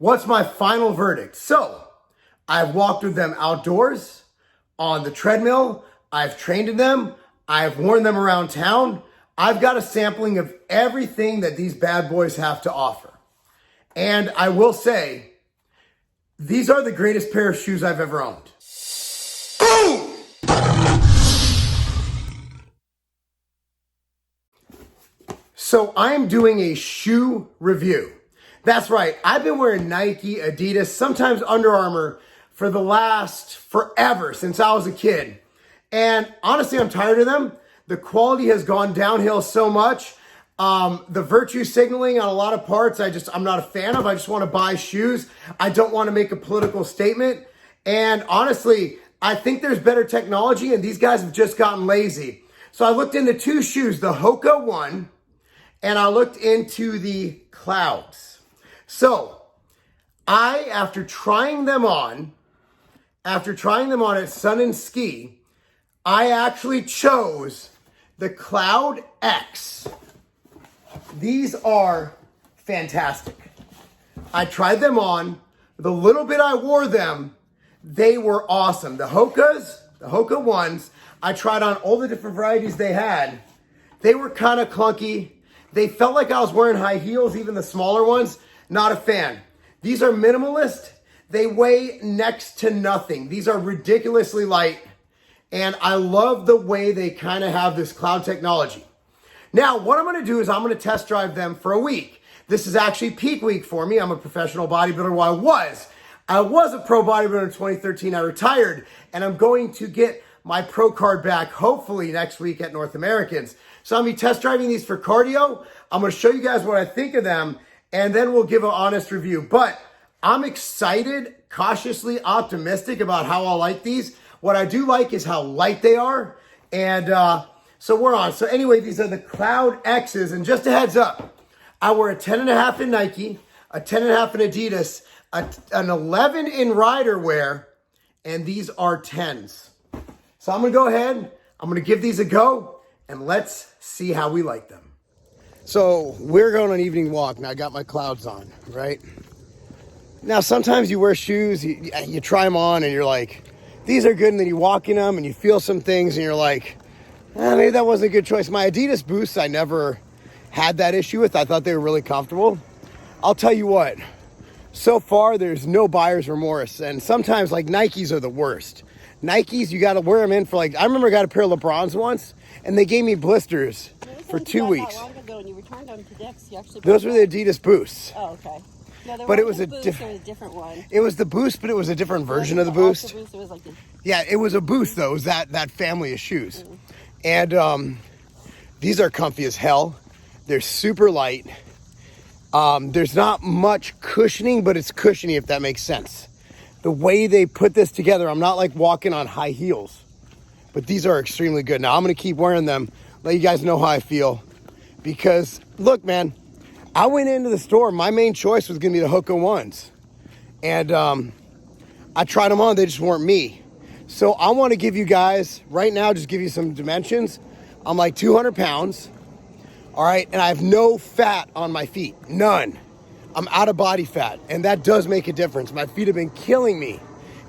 what's my final verdict? So I've walked with them outdoors, on the treadmill, I've trained in them, I've worn them around town. I've got a sampling of everything that these bad boys have to offer. And I will say, these are the greatest pair of shoes I've ever owned. Boom! So I'm doing a shoe review. That's right, I've been wearing Nike, Adidas, sometimes Under Armour for the last forever, since I was a kid. And honestly, I'm tired of them. The quality has gone downhill so much. The virtue signaling on a lot of parts, I'm not a fan of. I just want to buy shoes. I don't want to make a political statement. And honestly, I think there's better technology and these guys have just gotten lazy. So I looked into two shoes, the Hoka one, and I looked into the Clouds. So after trying them on at Sun and Ski, I actually chose the Cloud X. These are fantastic. I tried them on. The little bit I wore them, they were awesome. The Hoka ones, I tried on all the different varieties they had. They were kind of clunky. They felt like I was wearing high heels, even the smaller ones. Not a fan. These are minimalist. They weigh next to nothing. These are ridiculously light. And I love the way they kind of have this cloud technology. Now, what I'm going to do is I'm going to test drive them for a week. This is actually peak week for me. I'm a professional bodybuilder. Well, I was a pro bodybuilder in 2013. I retired, and I'm going to get my pro card back hopefully next week at North Americans. So I'm going to be test driving these for cardio. I'm going to show you guys what I think of them, and then we'll give an honest review. But I'm excited, cautiously optimistic about how I like these. What I do like is how light they are. And so we're on. So anyway, these are the Cloud X's. And just a heads up, I wear a 10.5 in Nike, a 10.5 in Adidas, an 11 in Rider Wear, and these are 10s. So I'm going to go ahead. I'm going to give these a go, and let's see how we like them. So we're going on an evening walk. Now I got my Clouds on, right? Now sometimes you wear shoes, you try them on, and you're like, these are good, and then you walk in them and you feel some things and you're like, maybe that wasn't a good choice. My Adidas Boosts, I never had that issue with. I thought they were really comfortable. I'll tell you what, so far there's no buyer's remorse. And sometimes like Nikes are the worst. Nikes, you got to wear them in for I remember I got a pair of LeBrons once and they gave me blisters for 2 weeks. Long ago when you returned them to Dick's, you actually those were the Adidas Boosts. Oh, okay. No, but it was a different one. It was the Boost, but it was a different version of the Boost. Boost, it was like yeah, it was a Boost though. It was that family of shoes. And these are comfy as hell. They're super light. There's not much cushioning, but it's cushiony if that makes sense. The way they put this together, I'm not like walking on high heels, but these are extremely good. Now I'm gonna keep wearing them, let you guys know how I feel. Because look, man, I went into the store, my main choice was gonna be the Hoka ones. And I tried them on, they just weren't me. So I wanna give you guys, right now, just give you some dimensions. I'm like 200 pounds, all right? And I have no fat on my feet, none. I'm out of body fat, and that does make a difference. My feet have been killing me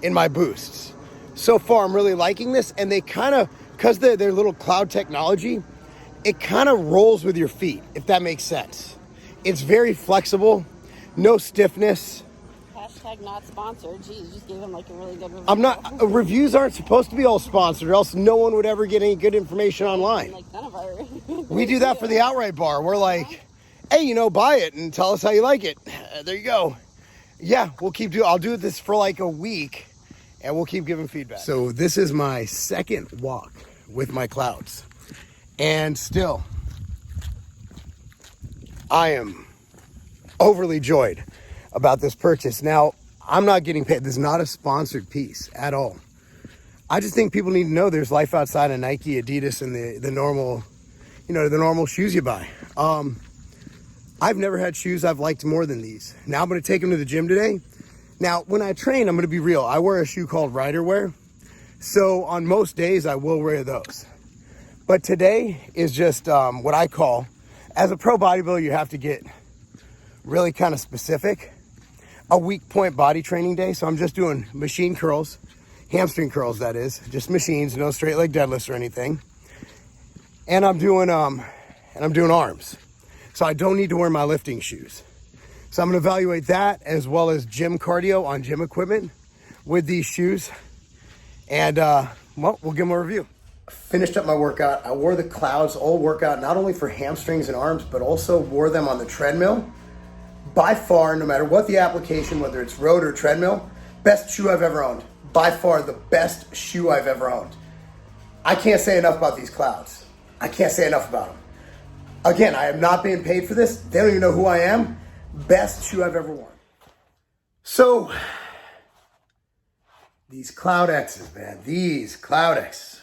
in my Boosts. So far, I'm really liking this, and they kind of, because they're little cloud technology, it kind of rolls with your feet, if that makes sense. It's very flexible, no stiffness. Hashtag not sponsored. Geez, you just gave them like a really good review. I'm not, reviews aren't supposed to be all sponsored, or else no one would ever get any good information online. Like none of our we do that for the Outright Bar. We're like, hey, buy it and tell us how you like it. There you go. Yeah, I'll do this for like a week and we'll keep giving feedback. So this is my second walk with my Clouds. And still, I am overly joyed about this purchase. Now, I'm not getting paid. This is not a sponsored piece at all. I just think people need to know there's life outside of Nike, Adidas, and the normal, the normal shoes you buy. I've never had shoes I've liked more than these. Now I'm going to take them to the gym today. Now, when I train, I'm going to be real. I wear a shoe called Rider Wear. So on most days, I will wear those. But today is just what I call, as a pro bodybuilder, you have to get really kind of specific. a weak point body training day. So I'm just doing machine curls, hamstring curls, that is, just machines, no straight leg deadlifts or anything. And I'm doing arms. So I don't need to wear my lifting shoes. So I'm gonna evaluate that as well as gym cardio on gym equipment with these shoes. And well, we'll give them a review. Finished up my workout. I wore the Clouds all workout, not only for hamstrings and arms, but also wore them on the treadmill. By far, no matter what the application, whether it's road or treadmill, best shoe I've ever owned. By far the best shoe I've ever owned. I can't say enough about these Clouds. I can't say enough about them. Again, I am not being paid for this. They don't even know who I am. Best shoe I've ever worn. So, these Cloud X's, man. These Cloud X's.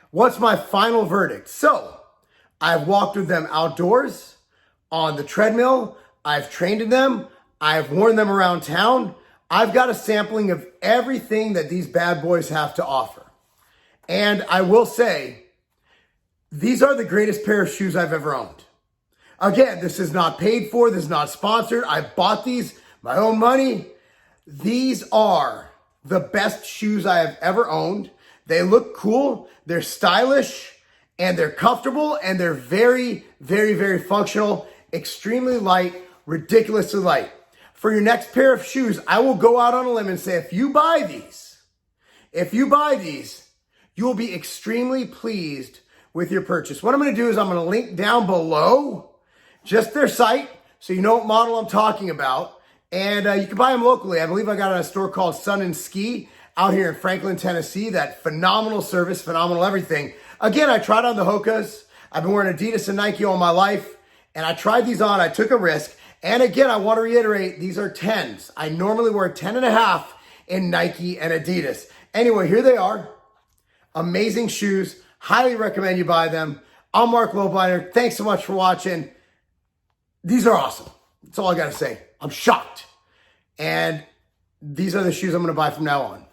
What's my final verdict? So, I've walked with them outdoors, on the treadmill. I've trained in them. I've worn them around town. I've got a sampling of everything that these bad boys have to offer. And I will say, these are the greatest pair of shoes I've ever owned. Again, this is not paid for. This is not sponsored. I bought these, my own money. These are the best shoes I have ever owned. They look cool. They're stylish and they're comfortable and they're very, very, very functional, extremely light, ridiculously light. For your next pair of shoes, I will go out on a limb and say, if you buy these, you will be extremely pleased with your purchase. What I'm going to do is I'm going to link down below just their site so you know what model I'm talking about. And you can buy them locally. I believe I got it at a store called Sun and Ski out here in Franklin, Tennessee. That phenomenal service, phenomenal everything. Again, I tried on the Hokas. I've been wearing Adidas and Nike all my life. And I tried these on. I took a risk. And again, I want to reiterate, these are 10s. I normally wear 10.5 in Nike and Adidas. Anyway, here they are. Amazing shoes. Highly recommend you buy them. I'm Marc Lobliner. Thanks so much for watching. These are awesome. That's all I got to say. I'm shocked. And these are the shoes I'm going to buy from now on.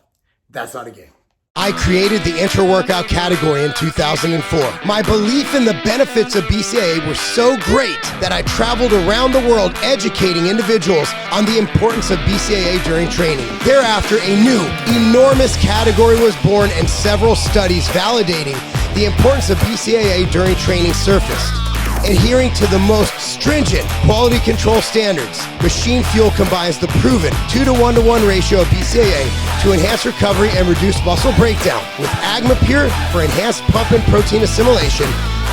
That's not a game. I created the intra-workout category in 2004. My belief in the benefits of BCAA were so great that I traveled around the world educating individuals on the importance of BCAA during training. Thereafter, a new, enormous category was born and several studies validating the importance of BCAA during training surfaced. Adhering to the most stringent quality control standards, Machine Fuel combines the proven 2-to-1-to-1 ratio of BCAA to enhance recovery and reduce muscle breakdown with Agma Pure for enhanced pump and protein assimilation,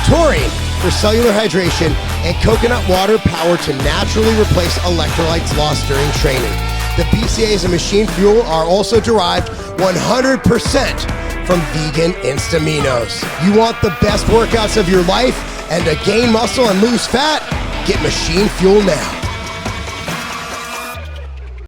taurine for cellular hydration, and coconut water power to naturally replace electrolytes lost during training. The BCAAs in Machine Fuel are also derived 100% from vegan Instaminos. You want the best workouts of your life and to gain muscle and lose fat? Get Machine Fuel now.